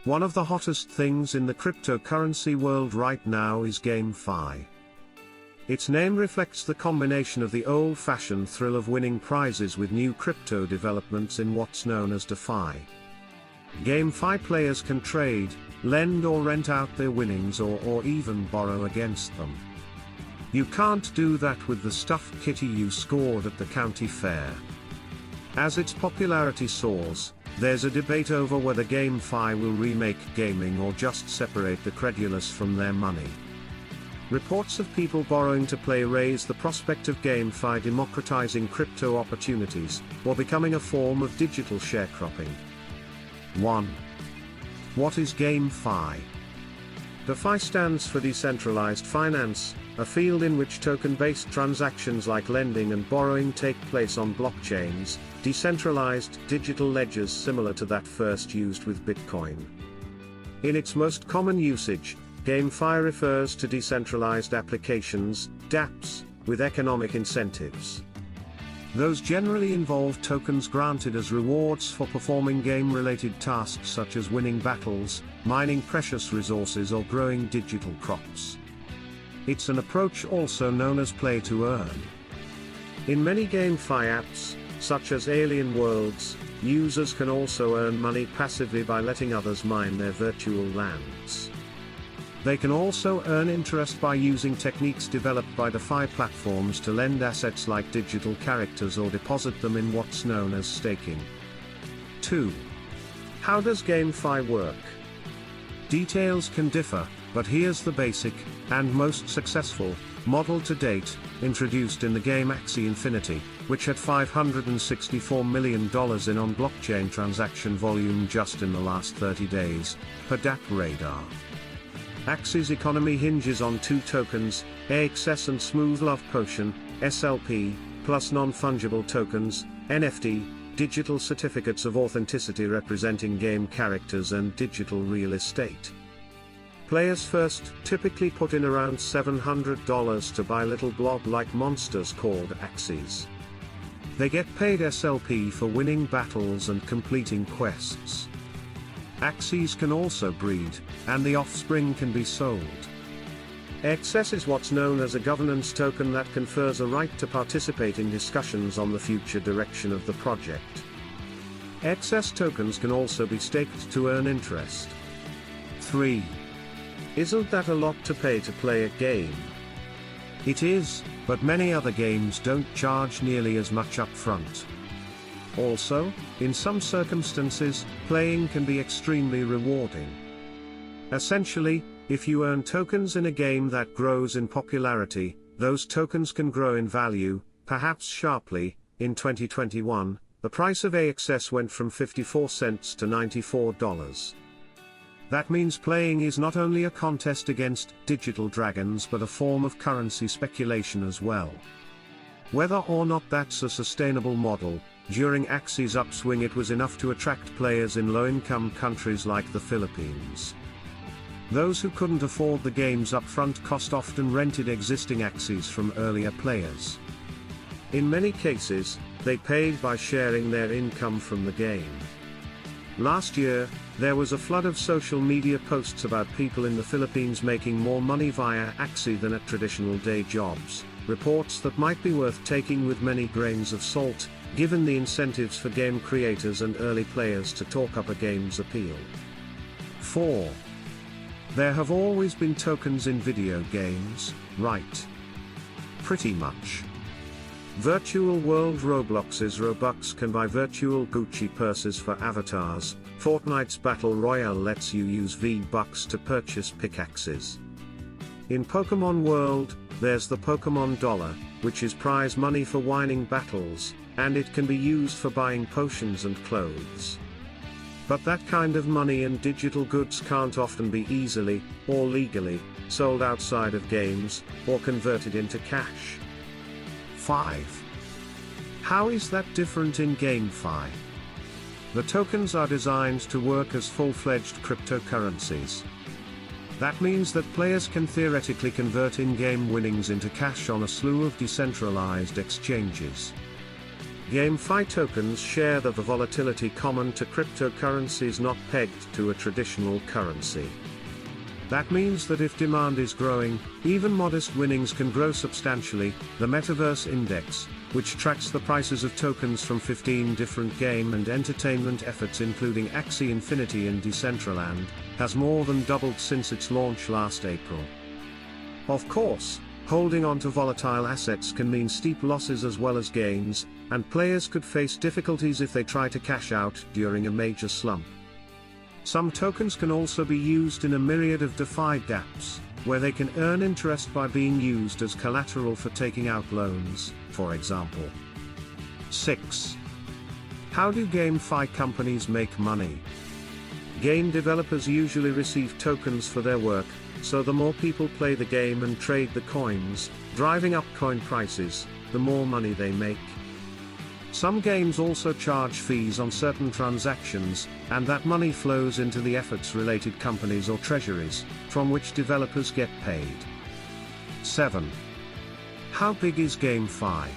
One of the hottest things in the cryptocurrency world right now is GameFi. Its name reflects the combination of the old-fashioned thrill of winning prizes with new crypto developments in what's known as DeFi. GameFi players can trade, lend or rent out their winnings or even borrow against them. You can't do that with the stuffed kitty you scored at the county fair. As its popularity soars, there's a debate over whether GameFi will remake gaming or just separate the credulous from their money. Reports of people borrowing to play raise the prospect of GameFi democratizing crypto opportunities, or becoming a form of digital sharecropping. 1. What is GameFi? DeFi stands for decentralized finance, a field in which token-based transactions like lending and borrowing take place on blockchains, decentralized digital ledgers similar to that first used with Bitcoin. In its most common usage, GameFi refers to decentralized applications, dApps, with economic incentives. Those generally involve tokens granted as rewards for performing game-related tasks such as winning battles, mining precious resources or growing digital crops. It's an approach also known as play to earn. In many GameFi apps, such as Alien Worlds, users can also earn money passively by letting others mine their virtual lands. They can also earn interest by using techniques developed by DeFi platforms to lend assets like digital characters or deposit them in what's known as staking. 2. How does GameFi work? Details can differ, but here's the basic, and most successful, model to date, introduced in the game Axie Infinity, which had $564 million in on-blockchain transaction volume just in the last 30 days, per dApp Radar. Axie's economy hinges on two tokens, AXS and Smooth Love Potion, SLP, plus non-fungible tokens, NFT, digital certificates of authenticity representing game characters and digital real estate. Players first typically put in around $700 to buy little blob-like monsters called Axies. They get paid SLP for winning battles and completing quests. Axies can also breed, and the offspring can be sold. XS is what's known as a governance token that confers a right to participate in discussions on the future direction of the project. XS tokens can also be staked to earn interest. 3. Isn't that a lot to pay to play a game? It is, but many other games don't charge nearly as much upfront. Also, in some circumstances, playing can be extremely rewarding. Essentially, if you earn tokens in a game that grows in popularity, those tokens can grow in value, perhaps sharply. In 2021, the price of AXS went from 54 cents to $94. That means playing is not only a contest against digital dragons but a form of currency speculation as well. Whether or not that's a sustainable model, during Axie's upswing it was enough to attract players in low-income countries like the Philippines. Those who couldn't afford the game's upfront cost often rented existing Axies from earlier players. In many cases, they paid by sharing their income from the game. Last year, there was a flood of social media posts about people in the Philippines making more money via Axie than at traditional day jobs, reports that might be worth taking with many grains of salt, given the incentives for game creators and early players to talk up a game's appeal. 4. There have always been tokens in video games, right? Pretty much. Virtual World Roblox's Robux can buy virtual Gucci purses for avatars. Fortnite's Battle Royale lets you use V-Bucks to purchase pickaxes. In Pokemon World, there's the Pokemon Dollar, which is prize money for winning battles, and it can be used for buying potions and clothes. But that kind of money and digital goods can't often be easily, or legally, sold outside of games, or converted into cash. 5. How is that different in GameFi? The tokens are designed to work as full-fledged cryptocurrencies. That means that players can theoretically convert in-game winnings into cash on a slew of decentralized exchanges. GameFi tokens share the volatility common to cryptocurrencies not pegged to a traditional currency. That means that if demand is growing, even modest winnings can grow substantially. The Metaverse Index, which tracks the prices of tokens from 15 different game and entertainment efforts including Axie Infinity and Decentraland, has more than doubled since its launch last April. Of course, holding on to volatile assets can mean steep losses as well as gains, and players could face difficulties if they try to cash out during a major slump. Some tokens can also be used in a myriad of DeFi dApps, where they can earn interest by being used as collateral for taking out loans, for example. 6. How do GameFi companies make money? Game developers usually receive tokens for their work, so the more people play the game and trade the coins, driving up coin prices, the more money they make. Some games also charge fees on certain transactions, and that money flows into the efforts-related companies or treasuries, from which developers get paid. 7. How big is GameFi?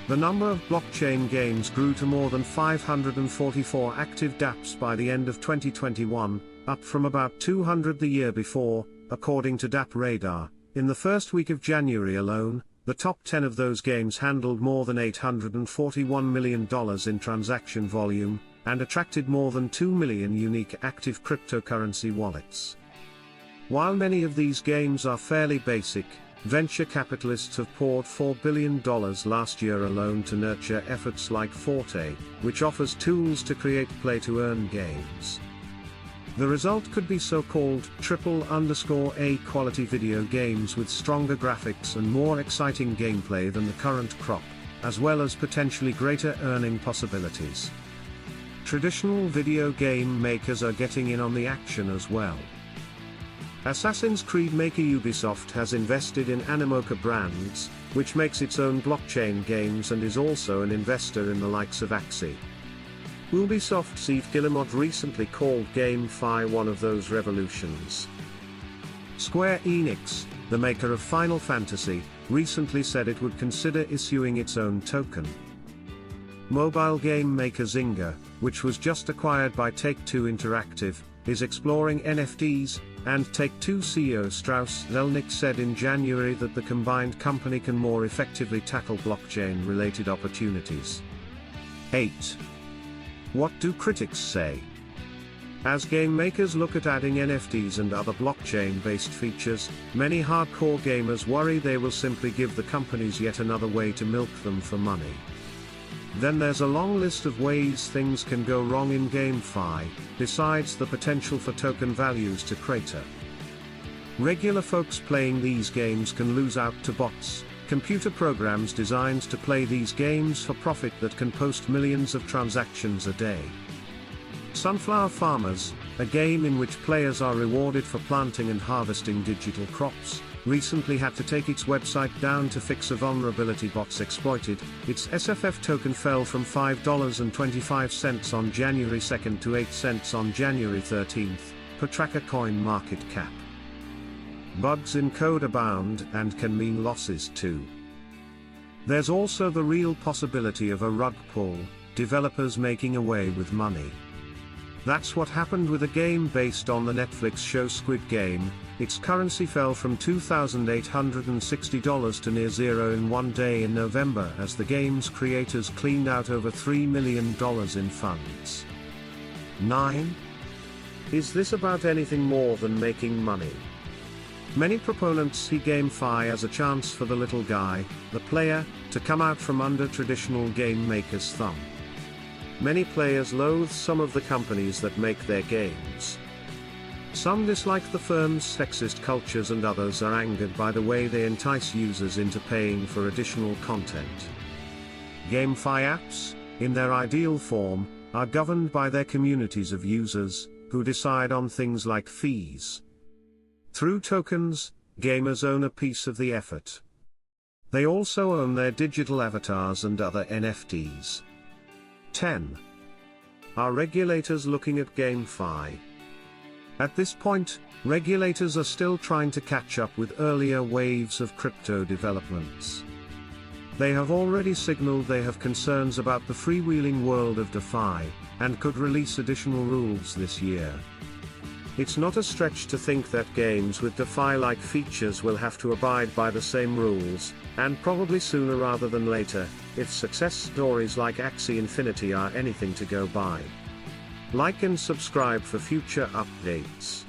The number of blockchain games grew to more than 544 active dApps by the end of 2021, up from about 200 the year before, according to Dap Radar. In the first week of January alone, the top 10 of those games handled more than $841 million in transaction volume, and attracted more than 2 million unique active cryptocurrency wallets. While many of these games are fairly basic, venture capitalists have poured $4 billion last year alone to nurture efforts like Forte, which offers tools to create play-to-earn games. The result could be so-called AAA quality video games with stronger graphics and more exciting gameplay than the current crop, as well as potentially greater earning possibilities. Traditional video game makers are getting in on the action as well. Assassin's Creed maker Ubisoft has invested in Animoca Brands, which makes its own blockchain games and is also an investor in the likes of Axie. Ubisoft's Yves Guillemot recently called GameFi one of those revolutions. Square Enix, the maker of Final Fantasy, recently said it would consider issuing its own token. Mobile game maker Zynga, which was just acquired by Take-Two Interactive, is exploring NFTs, and Take-Two CEO Strauss Zelnick said in January that the combined company can more effectively tackle blockchain-related opportunities. 8. What do critics say? As game makers look at adding NFTs and other blockchain-based features, many hardcore gamers worry they will simply give the companies yet another way to milk them for money. Then there's a long list of ways things can go wrong in GameFi, besides the potential for token values to crater. Regular folks playing these games can lose out to bots, computer programs designed to play these games for profit that can post millions of transactions a day. Sunflower Farmers, a game in which players are rewarded for planting and harvesting digital crops, recently had to take its website down to fix a vulnerability bots exploited. Its SFF token fell from $5.25 on January 2 to 8 cents on January 13, per Tracker Coin market cap. Bugs in code abound and can mean losses too. There's also the real possibility of a rug pull, developers making away with money. That's what happened with a game based on the Netflix show Squid Game. Its currency fell from $2,860 to near zero in one day in November as the game's creators cleaned out over $3 million in funds. 9. Is this about anything more than making money? Many proponents see GameFi as a chance for the little guy, the player, to come out from under traditional game makers' thumb. Many players loathe some of the companies that make their games. Some dislike the firm's sexist cultures and others are angered by the way they entice users into paying for additional content. GameFi apps, in their ideal form, are governed by their communities of users, who decide on things like fees. Through tokens, gamers own a piece of the effort. They also own their digital avatars and other NFTs. 10. Are regulators looking at GameFi? At this point, regulators are still trying to catch up with earlier waves of crypto developments. They have already signaled they have concerns about the freewheeling world of DeFi, and could release additional rules this year. It's not a stretch to think that games with DeFi-like features will have to abide by the same rules, and probably sooner rather than later, if success stories like Axie Infinity are anything to go by. Like and subscribe for future updates.